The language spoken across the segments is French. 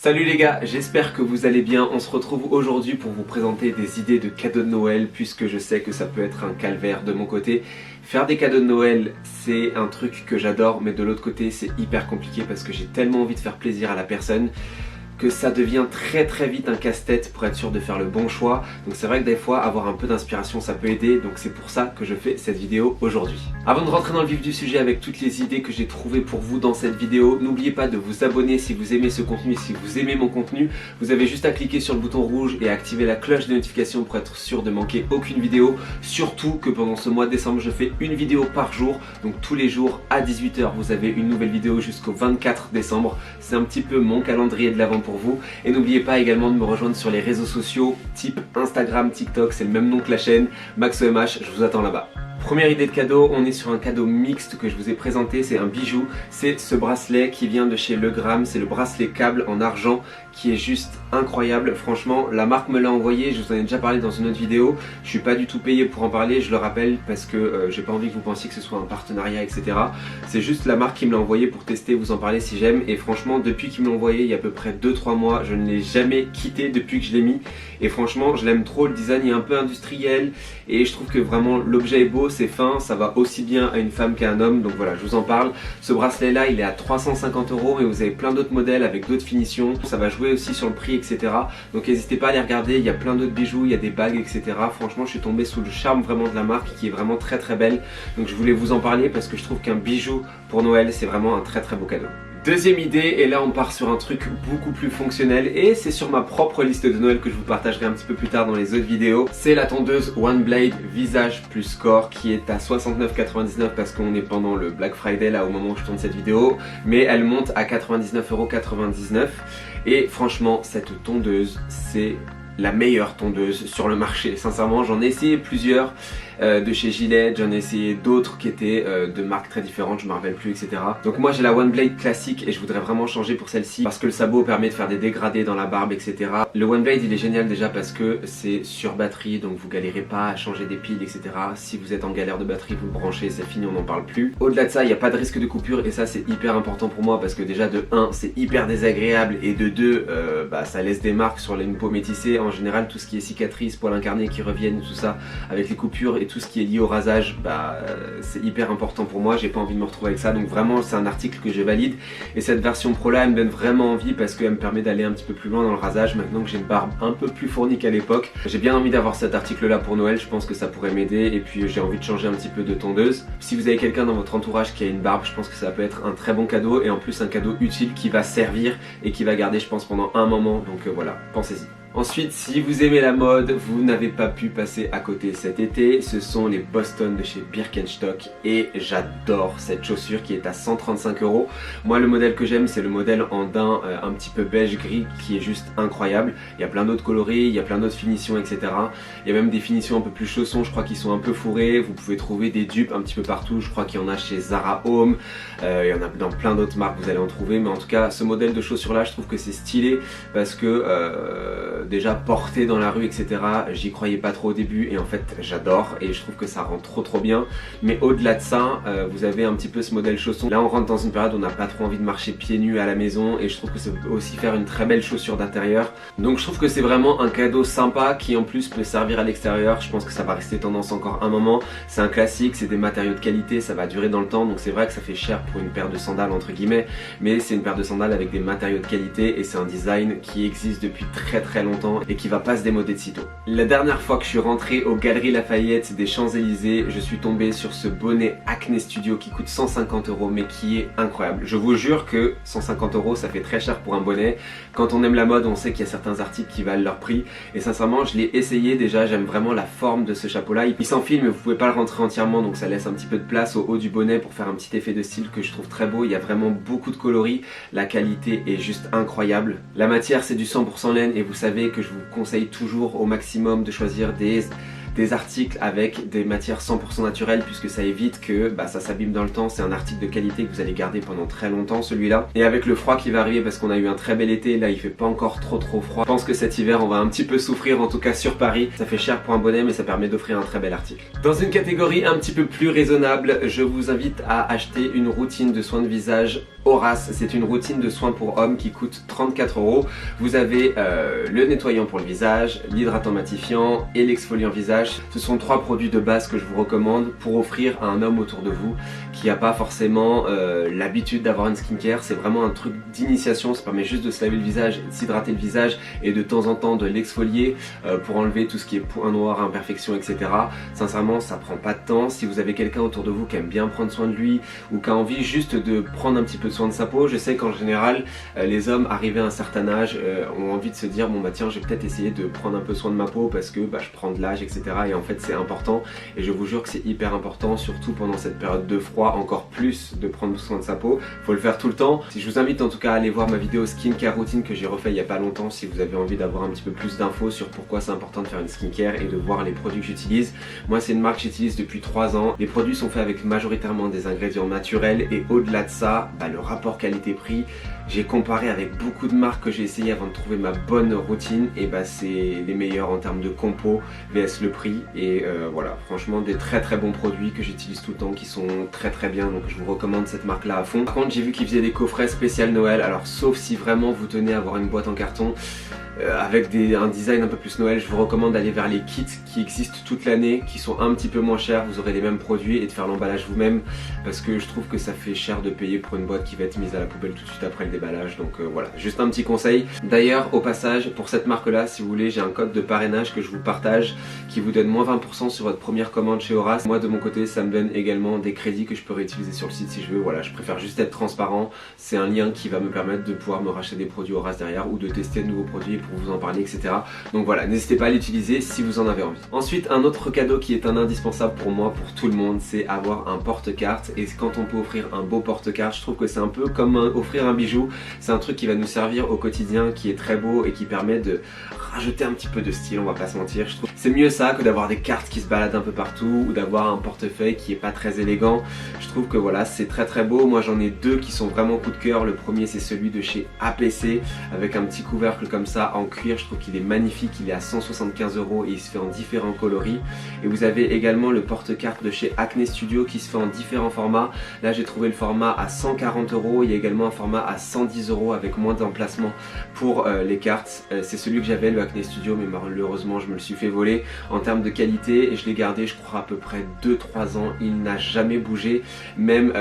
Salut les gars, j'espère que vous allez bien. On se retrouve aujourd'hui pour vous présenter des idées de cadeaux de Noël, puisque je sais que ça peut être un calvaire de mon côté. Faire des cadeaux de Noël, c'est un truc que j'adore, mais de l'autre côté, c'est hyper compliqué parce que j'ai tellement envie de faire plaisir à la personne que ça devient très vite un casse-tête pour être sûr de faire le bon choix. Donc c'est vrai que des fois avoir un peu d'inspiration ça peut aider, donc c'est pour ça que je fais cette vidéo aujourd'hui. Avant de rentrer dans le vif du sujet avec toutes les idées que j'ai trouvées pour vous dans cette vidéo, n'oubliez pas de vous abonner si vous aimez ce contenu, si vous aimez mon contenu. Vous avez juste à cliquer sur le bouton rouge et à activer la cloche de notification pour être sûr de manquer aucune vidéo. Surtout que pendant ce mois de décembre je fais une vidéo par jour, donc tous les jours à 18 h vous avez une nouvelle vidéo jusqu'au 24 décembre. C'est un petit peu mon calendrier de l'avant pour vous. Et n'oubliez pas également de me rejoindre sur les réseaux sociaux type Instagram, TikTok, c'est le même nom que la chaîne, MaxoMH, je vous attends là-bas. Première idée de cadeau, on est sur un cadeau mixte que je vous ai présenté, c'est un bijou, c'est ce bracelet qui vient de chez Legram, c'est le bracelet câble en argent qui est juste incroyable. Franchement, la marque me l'a envoyé, je vous en ai déjà parlé dans une autre vidéo, je suis pas du tout payé pour en parler, je le rappelle parce que j'ai pas envie que vous pensiez que ce soit un partenariat, etc. C'est juste la marque qui me l'a envoyé pour tester, vous en parler si j'aime, et franchement depuis qu'il me l'a envoyé il y a à peu près 2-3 mois, je ne l'ai jamais quitté depuis que je l'ai mis, et franchement je l'aime trop, le design est un peu industriel et je trouve que vraiment l'objet est beau, c'est fin, ça va aussi bien à une femme qu'à un homme, donc voilà, je vous en parle. Ce bracelet là il est à 350 €, mais vous avez plein d'autres modèles avec d'autres finitions, ça va jouer aussi sur le prix, etc. Donc n'hésitez pas à les regarder, il y a plein d'autres bijoux, il y a des bagues, etc. Franchement je suis tombé sous le charme vraiment de la marque qui est vraiment très belle, donc je voulais vous en parler parce que je trouve qu'un bijou pour Noël c'est vraiment un très beau cadeau. Deuxième idée, et là on part sur un truc beaucoup plus fonctionnel et c'est sur ma propre liste de Noël que je vous partagerai un petit peu plus tard dans les autres vidéos. C'est la tondeuse One Blade Visage Plus Corps qui est à 69,99 € parce qu'on est pendant le Black Friday là au moment où je tourne cette vidéo, mais elle monte à 99,99 € et franchement cette tondeuse c'est la meilleure tondeuse sur le marché. Sincèrement j'en ai essayé plusieurs de chez Gillette, j'en ai essayé d'autres qui étaient de marques très différentes, je me rappelle plus, etc. Donc moi j'ai la One Blade classique et je voudrais vraiment changer pour celle-ci parce que le sabot permet de faire des dégradés dans la barbe, etc. Le One Blade il est génial déjà parce que c'est sur batterie, donc vous galérez pas à changer des piles, etc. Si vous êtes en galère de batterie, vous le branchez, c'est fini, on n'en parle plus. Au-delà de ça, il n'y a pas de risque de coupure et ça c'est hyper important pour moi parce que déjà de 1 c'est hyper désagréable et de 2 ça laisse des marques sur une peau métissée. En général tout ce qui est cicatrices, poils incarnés qui reviennent, tout ça avec les coupures et tout ce qui est lié au rasage, c'est hyper important pour moi, j'ai pas envie de me retrouver avec ça, donc vraiment c'est un article que je valide et cette version pro là elle me donne vraiment envie parce qu'elle me permet d'aller un petit peu plus loin dans le rasage maintenant que j'ai une barbe un peu plus fournie qu'à l'époque. J'ai bien envie d'avoir cet article là pour Noël, je pense que ça pourrait m'aider et puis j'ai envie de changer un petit peu de tondeuse. Si vous avez quelqu'un dans votre entourage qui a une barbe, je pense que ça peut être un très bon cadeau et en plus un cadeau utile qui va servir et qui va garder je pense pendant un moment, donc voilà, pensez-y. Ensuite, si vous aimez la mode, vous n'avez pas pu passer à côté cet été, ce sont les Boston de chez Birkenstock et j'adore cette chaussure qui est à 135 €. Moi le modèle que j'aime c'est le modèle en daim un petit peu beige gris qui est juste incroyable. Il y a plein d'autres coloris, il y a plein d'autres finitions, etc. Il y a même des finitions un peu plus chaussons, je crois qu'ils sont un peu fourrés. Vous pouvez trouver des dupes un petit peu partout, je crois qu'il y en a chez Zara Home, il y en a dans plein d'autres marques, vous allez en trouver, mais en tout cas ce modèle de chaussure là je trouve que c'est stylé parce que déjà porté dans la rue, etc. J'y croyais pas trop au début et en fait j'adore et je trouve que ça rend trop bien. Mais au-delà de ça, vous avez un petit peu ce modèle chausson. Là on rentre dans une période où on n'a pas trop envie de marcher pieds nus à la maison et je trouve que ça peut aussi faire une très belle chaussure d'intérieur. Donc je trouve que c'est vraiment un cadeau sympa qui en plus peut servir à l'extérieur. Je pense que ça va rester tendance encore un moment. C'est un classique, c'est des matériaux de qualité, ça va durer dans le temps. Donc c'est vrai que ça fait cher pour une paire de sandales entre guillemets, mais c'est une paire de sandales avec des matériaux de qualité et c'est un design qui existe depuis très longtemps et qui va pas se démoder de sitôt. La dernière fois que je suis rentré aux Galeries Lafayette des Champs-Élysées, je suis tombé sur ce bonnet Acne Studio qui coûte 150 € mais qui est incroyable. Je vous jure que 150 € ça fait très cher pour un bonnet. Quand on aime la mode, on sait qu'il y a certains articles qui valent leur prix et sincèrement je l'ai essayé déjà, j'aime vraiment la forme de ce chapeau là. Il s'enfile mais vous pouvez pas le rentrer entièrement donc ça laisse un petit peu de place au haut du bonnet pour faire un petit effet de style que je trouve très beau. Il y a vraiment beaucoup de coloris, la qualité est juste incroyable. La matière c'est du 100% laine et vous savez que je vous conseille toujours au maximum de choisir des des articles avec des matières 100% naturelles puisque ça évite que ça s'abîme dans le temps. C'est un article de qualité que vous allez garder pendant très longtemps celui-là. Et avec le froid qui va arriver parce qu'on a eu un très bel été, là il fait pas encore trop froid. Je pense que cet hiver on va un petit peu souffrir, en tout cas sur Paris. Ça fait cher pour un bonnet mais ça permet d'offrir un très bel article. Dans une catégorie un petit peu plus raisonnable, je vous invite à acheter une routine de soins de visage Horace. C'est une routine de soins pour hommes qui coûte 34 €. Vous avez le nettoyant pour le visage, l'hydratant matifiant et l'exfoliant visage. Ce sont 3 produits de base que je vous recommande pour offrir à un homme autour de vous qui n'a pas forcément l'habitude d'avoir une skincare. C'est vraiment un truc d'initiation, ça permet juste de se laver le visage, de s'hydrater le visage et de temps en temps de l'exfolier pour enlever tout ce qui est points noirs, imperfections, etc. Sincèrement, ça prend pas de temps. Si vous avez quelqu'un autour de vous qui aime bien prendre soin de lui ou qui a envie juste de prendre un petit peu de soin de sa peau, je sais qu'en général les hommes arrivés à un certain âge ont envie de se dire bon bah tiens, je vais peut-être essayer de prendre un peu soin de ma peau parce que je prends de l'âge, etc. Et en fait c'est important et je vous jure que c'est hyper important, surtout pendant cette période de froid, encore plus de prendre soin de sa peau. Faut le faire tout le temps. Si je vous invite en tout cas à aller voir ma vidéo skincare routine que j'ai refait il y a pas longtemps si vous avez envie d'avoir un petit peu plus d'infos sur pourquoi c'est important de faire une skincare et de voir les produits que j'utilise. Moi c'est une marque que j'utilise depuis 3 ans. Les produits sont faits avec majoritairement des ingrédients naturels et au-delà de ça, le rapport qualité-prix, j'ai comparé avec beaucoup de marques que j'ai essayé avant de trouver ma bonne routine et c'est les meilleurs en termes de compo vs le prix et voilà, franchement des très bons produits que j'utilise tout le temps qui sont très bien, donc je vous recommande cette marque là à fond. Par contre j'ai vu qu'ils faisaient des coffrets spécial Noël, alors sauf si vraiment vous tenez à avoir une boîte en carton avec un design un peu plus Noël, je vous recommande d'aller vers les kits qui existent toute l'année, qui sont un petit peu moins chers, vous aurez les mêmes produits et de faire l'emballage vous-même parce que je trouve que ça fait cher de payer pour une boîte qui va être mise à la poubelle tout de suite après le déballage, donc voilà, juste un petit conseil. D'ailleurs au passage, pour cette marque là, si vous voulez, j'ai un code de parrainage que je vous partage qui vous donne moins 20% sur votre première commande chez Horace. Moi de mon côté ça me donne également des crédits que je peux réutiliser sur le site si je veux, voilà, je préfère juste être transparent, c'est un lien qui va me permettre de pouvoir me racheter des produits Horace derrière ou de tester de nouveaux produits pour vous en parler, etc. Donc voilà, n'hésitez pas à l'utiliser si vous en avez envie. Ensuite, un autre cadeau qui est un indispensable pour moi, pour tout le monde, c'est avoir un porte-carte. Et quand on peut offrir un beau porte-carte, je trouve que c'est un peu comme offrir un bijou. C'est un truc qui va nous servir au quotidien, qui est très beau et qui permet de rajouter un petit peu de style, on va pas se mentir. Je trouve c'est mieux ça que d'avoir des cartes qui se baladent un peu partout ou d'avoir un portefeuille qui est pas très élégant. Je trouve que voilà, c'est très beau. Moi j'en ai 2 qui sont vraiment coup de cœur. Le premier c'est celui de chez APC avec un petit couvercle comme ça en cuir. Je trouve qu'il est magnifique, il est à 175 € et il se fait en différents coloris. Et vous avez également le porte-carte de chez Acne Studio qui se fait en différents formats. Là j'ai trouvé le format à 140 €, il y a également un format à 110 € avec moins d'emplacement pour les cartes. C'est celui que j'avais, le Acne Studio, mais malheureusement je me le suis fait voler. En termes de qualité, et je l'ai gardé je crois à peu près 2-3 ans, il n'a jamais bougé. Même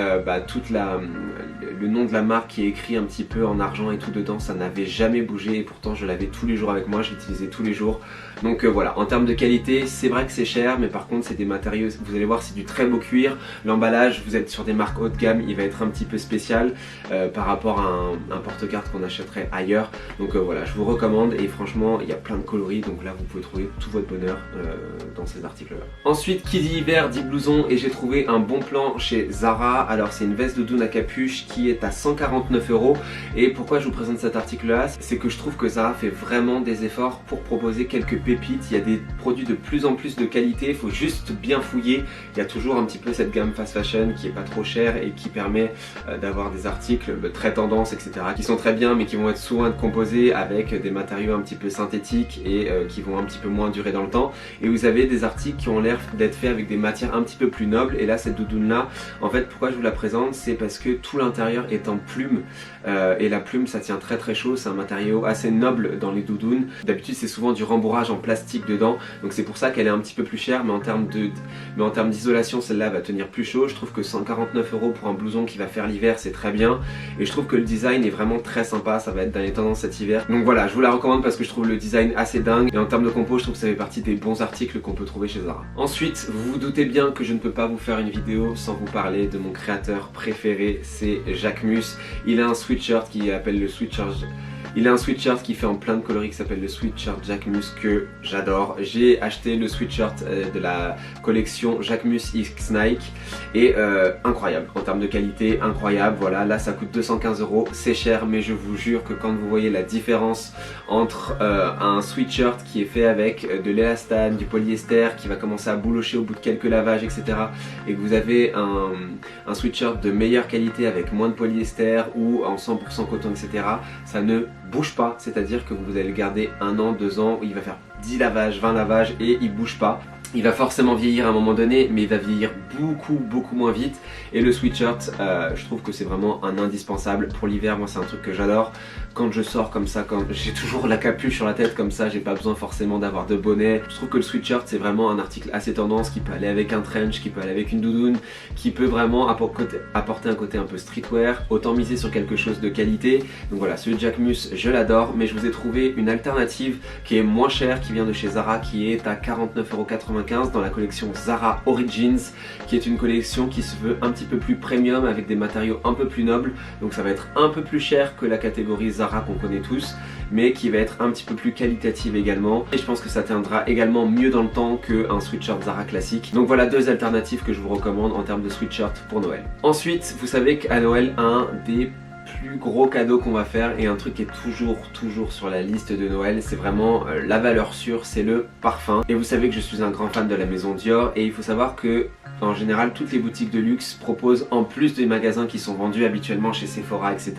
le nom de la marque qui est écrit un petit peu en argent et tout dedans, ça n'avait jamais bougé et pourtant je l'avais tous les jours avec moi, je l'utilisais tous les jours. Donc voilà, en termes de qualité, c'est vrai que c'est cher, mais par contre c'est des matériaux, vous allez voir, c'est du très beau cuir. L'emballage, vous êtes sur des marques haut de gamme, il va être un petit peu spécial par rapport à un porte-carte qu'on achèterait ailleurs. Donc voilà, je vous recommande et franchement il y a plein de coloris, donc là vous pouvez trouver tout votre bonheur dans ces articles là. Ensuite, qui dit hiver dit blouson et j'ai trouvé un bon plan chez Zara. Alors c'est une veste doudoune à capuche qui est à 149 € et pourquoi je vous présente cet article là, c'est que je trouve que Zara fait vraiment des efforts pour proposer quelques pépites. Il y a des produits de plus en plus de qualité, il faut juste bien fouiller. Il y a toujours un petit peu cette gamme fast fashion qui est pas trop chère et qui permet d'avoir des articles très tendance, etc. qui sont très bien mais qui vont être souvent composés avec des matériaux un petit peu synthétiques et qui vont un petit peu moins durer dans le temps. Et vous avez des articles qui ont l'air d'être faits avec des matières un petit peu plus nobles. Et là cette doudoune là, en fait pourquoi je vous la présente, c'est parce que tout l'intérieur est en plume et la plume ça tient très chaud, c'est un matériau assez noble dans les doudounes. D'habitude c'est souvent du rembourrage en plastique dedans, donc c'est pour ça qu'elle est un petit peu plus chère, mais en termes d'isolation celle-là va tenir plus chaud. Je trouve que 149 € pour un blouson qui va faire l'hiver c'est très bien et je trouve que le design est vraiment très sympa, ça va être dans les tendances cet hiver. Donc voilà, je vous la recommande parce que je trouve le design assez dingue et en termes de compo je trouve que ça fait partie des bons articles qu'on peut trouver chez Zara. Ensuite, vous vous doutez bien que je ne peux pas vous faire une vidéo sans vous parler de mon créateur préféré, c'est Jacquemus. Il a un sweatshirt qui appelle le sweatshirt Il a un sweatshirt qui fait en plein de coloris qui s'appelle le sweatshirt Jacquemus que j'adore. J'ai acheté le sweatshirt de la collection Jacquemus X Nike et incroyable en termes de qualité, incroyable. Voilà, là ça coûte 215 €, c'est cher, mais je vous jure que quand vous voyez la différence entre un sweatshirt qui est fait avec de l'élastane, du polyester qui va commencer à boulocher au bout de quelques lavages, etc., et que vous avez un sweatshirt de meilleure qualité avec moins de polyester ou en 100% coton, etc., ça ne bouge pas, c'est-à-dire que vous allez le garder 1 an, 2 ans, où il va faire 10 lavages, 20 lavages et il bouge pas. Il va forcément vieillir à un moment donné, mais il va vieillir beaucoup moins vite. Et le sweatshirt, je trouve que c'est vraiment un indispensable pour l'hiver. Moi, c'est un truc que j'adore. Quand je sors comme ça, quand j'ai toujours la capuche sur la tête comme ça, j'ai pas besoin forcément d'avoir de bonnet. Je trouve que le sweatshirt, c'est vraiment un article assez tendance qui peut aller avec un trench, qui peut aller avec une doudoune, qui peut vraiment apporter un côté un peu streetwear. Autant miser sur quelque chose de qualité. Donc voilà, ce Jacquemus, je l'adore, mais je vous ai trouvé une alternative qui est moins chère, qui vient de chez Zara, qui est à 49,95 € dans la collection Zara Origins, qui est une collection qui se veut un petit peu plus premium avec des matériaux un peu plus nobles. Donc ça va être un peu plus cher que la catégorie Zara qu'on connaît tous, mais qui va être un petit peu plus qualitative également. Et je pense que ça tiendra également mieux dans le temps qu'un sweatshirt Zara classique. Donc voilà 2 alternatives que je vous recommande en termes de sweatshirt pour Noël. Ensuite, vous savez qu'à Noël, un des plus gros cadeau qu'on va faire et un truc qui est toujours sur la liste de Noël, c'est vraiment la valeur sûre, c'est le parfum. Et vous savez que je suis un grand fan de la maison Dior et il faut savoir que en général toutes les boutiques de luxe proposent, en plus des magasins qui sont vendus habituellement chez Sephora, etc.,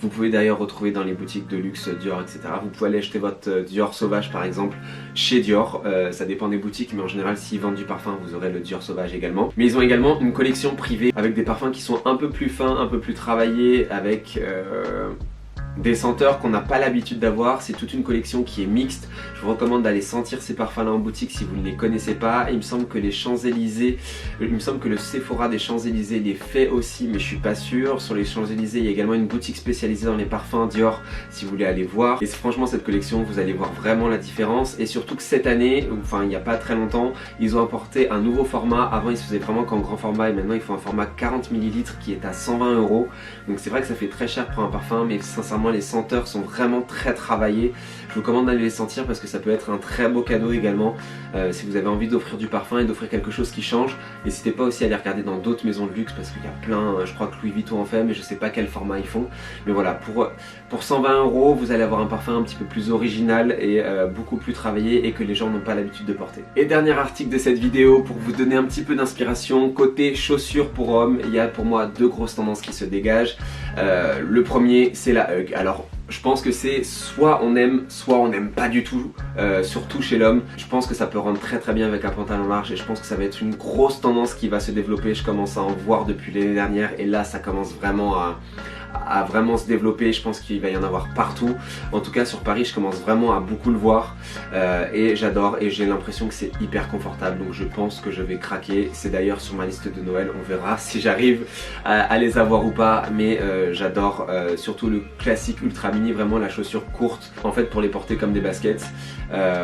vous pouvez d'ailleurs retrouver dans les boutiques de luxe Dior, etc., vous pouvez aller acheter votre Dior Sauvage par exemple chez Dior, ça dépend des boutiques, mais en général s'ils vendent du parfum vous aurez le Dior Sauvage également. Mais ils ont également une collection privée avec des parfums qui sont un peu plus fins, un peu plus travaillés, avec des senteurs qu'on n'a pas l'habitude d'avoir. C'est toute une collection qui est mixte. Je vous recommande d'aller sentir ces parfums là en boutique si vous ne les connaissez pas. Il me semble que les Champs-Élysées, il me semble que le Sephora des Champs-Élysées les fait aussi, mais je suis pas sûr. Sur les Champs-Élysées, il y a également une boutique spécialisée dans les parfums Dior si vous voulez aller voir. Et franchement cette collection, vous allez voir vraiment la différence. Et surtout que cette année, enfin il n'y a pas très longtemps, ils ont apporté un nouveau format. Avant ils se faisaient vraiment qu'en grand format et maintenant ils font un format 40 ml qui est à 120 €. Donc c'est vrai que ça fait très cher pour un parfum, mais sincèrement les senteurs sont vraiment très travaillées. Je vous recommande d'aller les sentir parce que ça peut être un très beau cadeau également si vous avez envie d'offrir du parfum et d'offrir quelque chose qui change. N'hésitez pas aussi à aller regarder dans d'autres maisons de luxe parce qu'il y a plein, je crois que Louis Vuitton en fait, mais je sais pas quel format ils font. Mais voilà, pour 120 €, vous allez avoir un parfum un petit peu plus original et beaucoup plus travaillé et que les gens n'ont pas l'habitude de porter. Et dernier article de cette vidéo pour vous donner un petit peu d'inspiration, côté chaussures pour hommes, il y a pour moi 2 grosses tendances qui se dégagent. Le premier, c'est la Hug. Alors je pense que c'est soit on aime pas du tout, surtout chez l'homme. Je pense que ça peut rendre très bien avec un pantalon large et je pense que ça va être une grosse tendance qui va se développer. Je commence à en voir depuis l'année dernière et là ça commence vraiment à vraiment se développer. Je pense qu'il va y en avoir partout. En tout cas sur Paris je commence vraiment à beaucoup le voir et j'adore et j'ai l'impression que c'est hyper confortable, donc je pense que je vais craquer. C'est d'ailleurs sur ma liste de Noël, on verra si j'arrive à les avoir ou pas, mais j'adore surtout le classique ultra mini, vraiment la chaussure courte en fait pour les porter comme des baskets.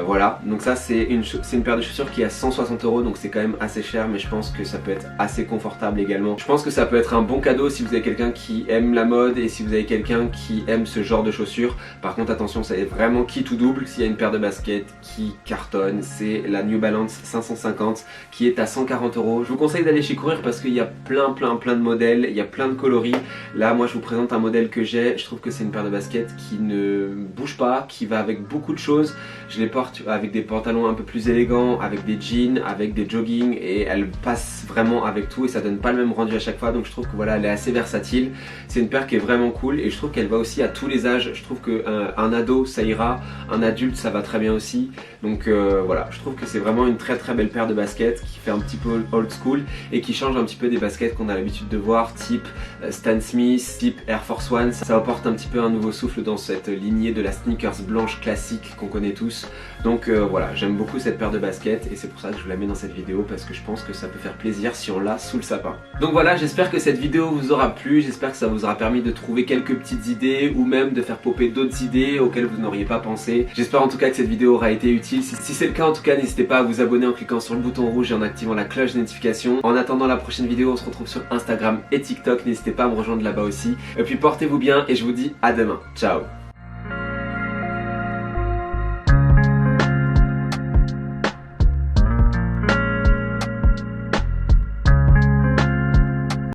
Voilà, donc ça c'est une paire de chaussures qui est à 160 €, donc c'est quand même assez cher, mais je pense que ça peut être assez confortable également. Je pense que ça peut être un bon cadeau si vous avez quelqu'un qui aime la mode et si vous avez quelqu'un qui aime ce genre de chaussures. Par contre attention, ça est vraiment kit ou double. S'il y a une paire de baskets qui cartonne, c'est la New Balance 550 qui est à 140 €. Je vous conseille d'aller chez Courir parce qu'il y a plein de modèles, il y a plein de coloris. Là moi je vous présente un modèle que j'ai, je trouve que c'est une paire de baskets qui ne bouge pas, qui va avec beaucoup de choses. Je les porte avec des pantalons un peu plus élégants, avec des jeans, avec des jogging et elle passe vraiment avec tout et ça donne pas le même rendu à chaque fois, donc je trouve que voilà, elle est assez versatile. C'est une paire qui est vraiment cool et je trouve qu'elle va aussi à tous les âges. Je trouve qu'un ado ça ira, un adulte ça va très bien aussi. Donc voilà, je trouve que c'est vraiment une très belle paire de baskets qui fait un petit peu old school et qui change un petit peu des baskets qu'on a l'habitude de voir type Stan Smith, type Air Force One. Ça apporte un petit peu un nouveau souffle dans cette lignée de la sneakers blanche classique qu'on connaît tous. Donc voilà, j'aime beaucoup cette paire de baskets et c'est pour ça que je vous la mets dans cette vidéo parce que je pense que ça peut faire plaisir si on l'a sous le sapin. Donc voilà, j'espère que cette vidéo vous aura plu, j'espère que ça vous aura permis de trouver quelques petites idées ou même de faire popper d'autres idées auxquelles vous n'auriez pas pensé. J'espère en tout cas que cette vidéo aura été utile. Si c'est le cas en tout cas, n'hésitez pas à vous abonner en cliquant sur le bouton rouge et en activant la cloche de notification. En attendant la prochaine vidéo, on se retrouve sur Instagram et TikTok, n'hésitez pas à me rejoindre là-bas aussi. Et puis portez-vous bien et je vous dis à demain. Ciao.